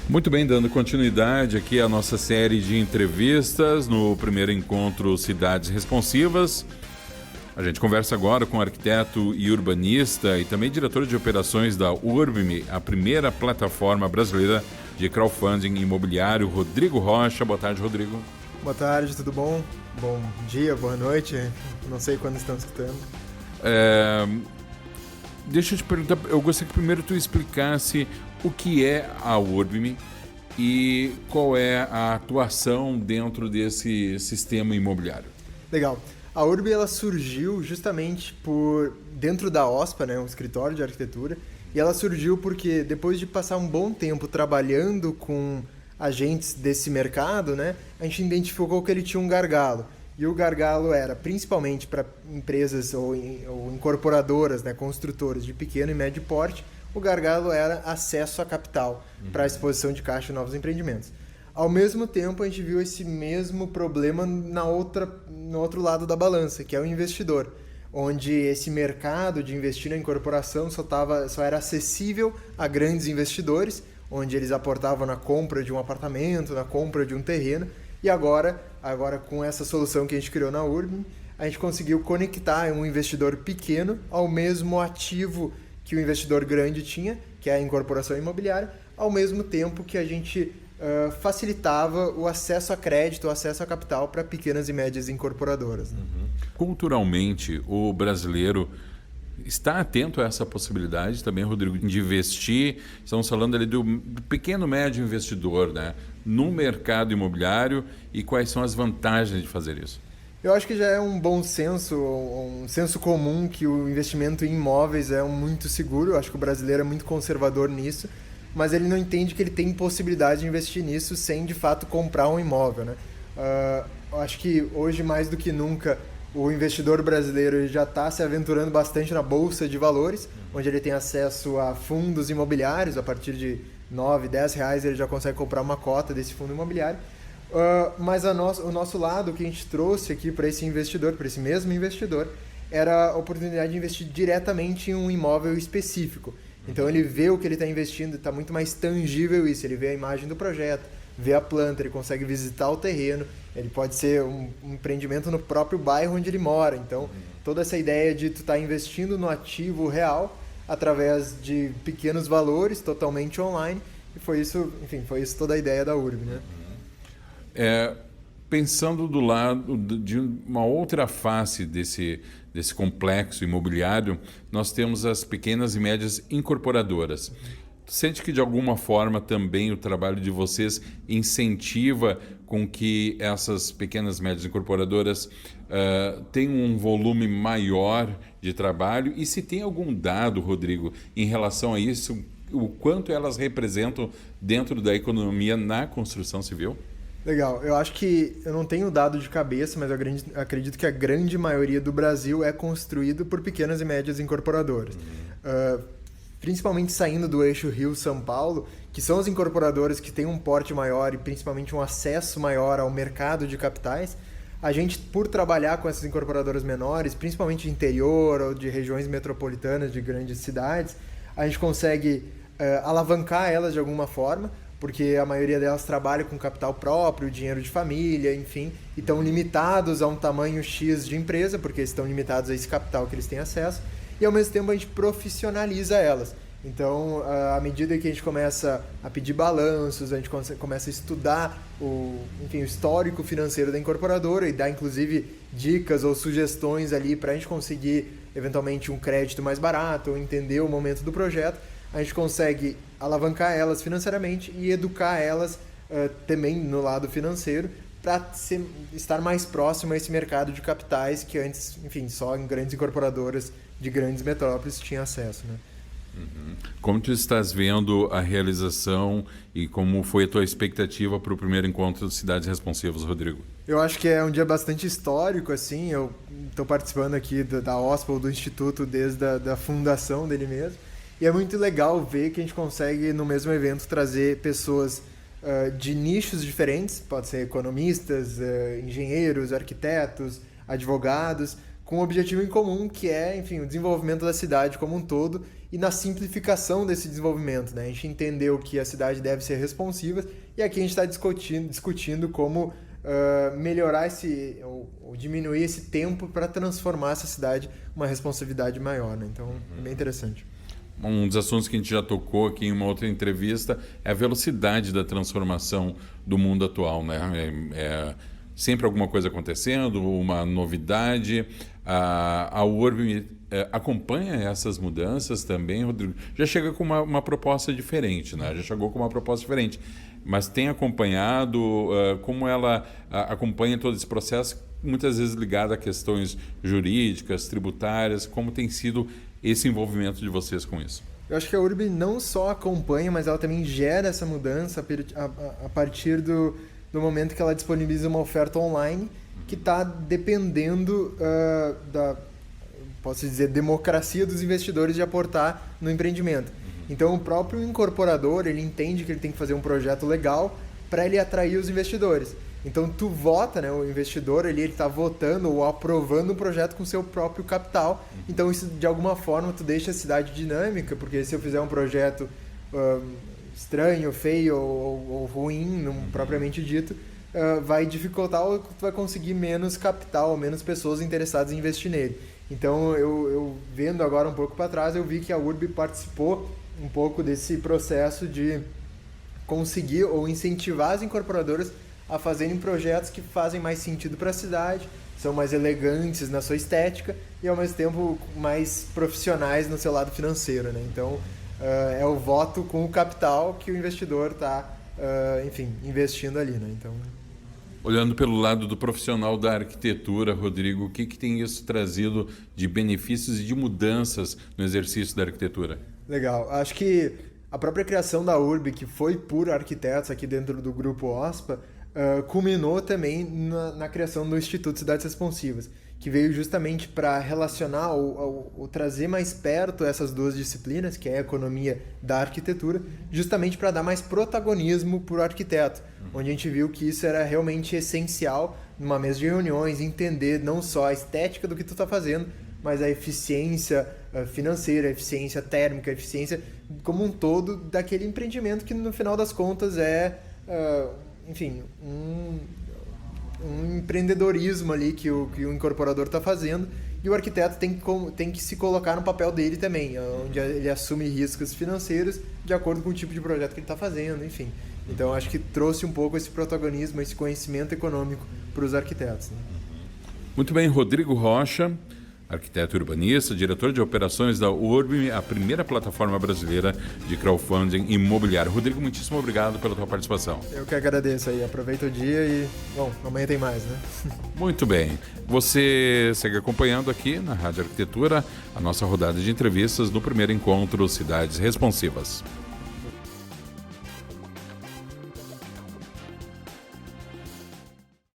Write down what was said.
Muito bem, dando continuidade aqui à nossa série de entrevistas no primeiro encontro Cidades Responsivas. A gente conversa agora com o arquiteto e urbanista e também diretor de operações da Urbime, a primeira plataforma brasileira de crowdfunding imobiliário, Rodrigo Rocha. Boa tarde, Rodrigo. Boa tarde, tudo bom? Bom dia, boa noite, não sei quando estão escutando. Deixa eu te perguntar, eu gostaria que primeiro tu explicasse o que é a Urbime e qual é a atuação dentro desse sistema imobiliário. Legal. A Urbime ela surgiu justamente por dentro da OSPA, né, um escritório de arquitetura, e ela surgiu porque depois de passar um bom tempo trabalhando com agentes desse mercado, né, a gente identificou que ele tinha um gargalo. E o gargalo era principalmente para empresas ou incorporadoras, né, construtoras de pequeno e médio porte, o gargalo era acesso a capital para a exposição de caixa em novos empreendimentos. Ao mesmo tempo, a gente viu esse mesmo problema no outro lado da balança, que é o investidor, onde esse mercado de investir na incorporação só era acessível a grandes investidores, onde eles aportavam na compra de um apartamento, na compra de um terreno, e agora com essa solução que a gente criou na Urbime, a gente conseguiu conectar um investidor pequeno ao mesmo ativo que o investidor grande tinha, que é a incorporação imobiliária, ao mesmo tempo que a gente facilitava o acesso a crédito, o acesso a capital para pequenas e médias incorporadoras. Né? Culturalmente, o brasileiro está atento a essa possibilidade também, Rodrigo, de investir. Estamos falando ali do pequeno médio investidor, né, no mercado imobiliário, e quais são as vantagens de fazer isso? Eu acho que já é um bom senso, um senso comum que o investimento em imóveis é muito seguro. Eu acho que o brasileiro é muito conservador nisso, mas ele não entende que ele tem possibilidade de investir nisso sem, de fato, comprar um imóvel. Né? Eu acho que hoje, mais do que nunca, o investidor brasileiro já está se aventurando bastante na bolsa de valores, onde ele tem acesso a fundos imobiliários. A partir de R$9, R$10 ele já consegue comprar uma cota desse fundo imobiliário. Mas o nosso lado, que a gente trouxe aqui para esse investidor, para esse mesmo investidor, era a oportunidade de investir diretamente em um imóvel específico. Então ele vê o que ele está investindo, está muito mais tangível isso, ele vê a imagem do projeto, vê a planta, ele consegue visitar o terreno, ele pode ser um empreendimento no próprio bairro onde ele mora. Então toda essa ideia de tu estar investindo no ativo real através de pequenos valores, totalmente online, e foi isso toda a ideia da Urbime, né? Pensando do lado de uma outra face desse complexo imobiliário, nós temos as pequenas e médias incorporadoras. Sente que, de alguma forma, também o trabalho de vocês incentiva com que essas pequenas e médias incorporadoras tenham um volume maior de trabalho? E se tem algum dado, Rodrigo, em relação a isso, o quanto elas representam dentro da economia na construção civil? Legal, eu acho que eu não tenho dado de cabeça, mas eu acredito que a grande maioria do Brasil é construído por pequenas e médias incorporadoras. Principalmente saindo do eixo Rio-São Paulo, que são as incorporadoras que têm um porte maior e principalmente um acesso maior ao mercado de capitais. A gente, por trabalhar com essas incorporadoras menores, principalmente de interior ou de regiões metropolitanas de grandes cidades, a gente consegue alavancar elas de alguma forma, porque a maioria delas trabalha com capital próprio, dinheiro de família, enfim, e estão limitados a um tamanho X de empresa, porque estão limitados a esse capital que eles têm acesso, e ao mesmo tempo a gente profissionaliza elas. Então, à medida que a gente começa a pedir balanços, a gente começa a estudar o histórico financeiro da incorporadora e dar, inclusive, dicas ou sugestões ali para a gente conseguir, eventualmente, um crédito mais barato ou entender o momento do projeto, a gente consegue alavancar elas financeiramente e educar elas também no lado financeiro para estar mais próximo a esse mercado de capitais que antes, só em grandes incorporadoras de grandes metrópoles tinha acesso, né? Como tu estás vendo a realização e como foi a tua expectativa para o primeiro encontro de Cidades Responsivas, Rodrigo? Eu acho que é um dia bastante histórico, assim. Eu estou participando aqui da OSPA ou do Instituto desde a fundação dele mesmo. E é muito legal ver que a gente consegue, no mesmo evento, trazer pessoas de nichos diferentes, pode ser economistas, engenheiros, arquitetos, advogados, com um objetivo em comum, que é, o desenvolvimento da cidade como um todo e na simplificação desse desenvolvimento, né? A gente entendeu que a cidade deve ser responsiva e aqui a gente está discutindo como melhorar ou diminuir esse tempo para transformar essa cidade uma responsividade maior, né? Então, é bem interessante. Um dos assuntos que a gente já tocou aqui em uma outra entrevista é a velocidade da transformação do mundo atual, né? Sempre alguma coisa acontecendo, uma novidade. A Urbim acompanha essas mudanças também, Rodrigo? Já chega com uma proposta diferente, né? Já chegou com uma proposta diferente. Mas tem acompanhado, como ela acompanha todo esse processo, muitas vezes ligado a questões jurídicas, tributárias, como tem sido esse envolvimento de vocês com isso? Eu acho que a Urbim não só acompanha, mas ela também gera essa mudança a partir do momento que ela disponibiliza uma oferta online que está dependendo posso dizer, democracia dos investidores de aportar no empreendimento. Então, o próprio incorporador, ele entende que ele tem que fazer um projeto legal para ele atrair os investidores. Então, tu vota, né? O investidor, ele está votando ou aprovando um projeto com seu próprio capital. Então, isso, de alguma forma, tu deixa a cidade dinâmica, porque se eu fizer um projeto estranho, feio ou ruim, propriamente dito, vai dificultar ou tu vai conseguir menos capital, menos pessoas interessadas em investir nele. Então, eu vendo agora um pouco para trás, eu vi que a Urbim participou um pouco desse processo de conseguir ou incentivar as incorporadoras a fazerem projetos que fazem mais sentido para a cidade, são mais elegantes na sua estética e, ao mesmo tempo, mais profissionais no seu lado financeiro, né? Então, é o voto com o capital que o investidor está, investindo ali, né? Então... Olhando pelo lado do profissional da arquitetura, Rodrigo, o que tem isso trazido de benefícios e de mudanças no exercício da arquitetura? Legal. Acho que a própria criação da Urbim, que foi por arquitetos aqui dentro do grupo OSPA, culminou também na criação do Instituto Cidades Responsivas, que veio justamente para relacionar ou trazer mais perto essas duas disciplinas, que é a economia da arquitetura, justamente para dar mais protagonismo para o arquiteto, onde a gente viu que isso era realmente essencial numa mesa de reuniões, entender não só a estética do que tu está fazendo, mas a eficiência financeira, a eficiência térmica, a eficiência como um todo daquele empreendimento que, no final das contas, é... um empreendedorismo ali que o incorporador está fazendo, e o arquiteto tem que se colocar no papel dele também, onde ele assume riscos financeiros de acordo com o tipo de projeto que ele está fazendo, enfim. Então, acho que trouxe um pouco esse protagonismo, esse conhecimento econômico para os arquitetos, né? Muito bem, Rodrigo Rocha, arquiteto urbanista, diretor de operações da Urbim, a primeira plataforma brasileira de crowdfunding imobiliário. Rodrigo, muitíssimo obrigado pela tua participação. Eu que agradeço aí. Aproveita o dia e, amanhã tem mais, né? Muito bem. Você segue acompanhando aqui na Rádio Arquitetura a nossa rodada de entrevistas no primeiro encontro Cidades Responsivas.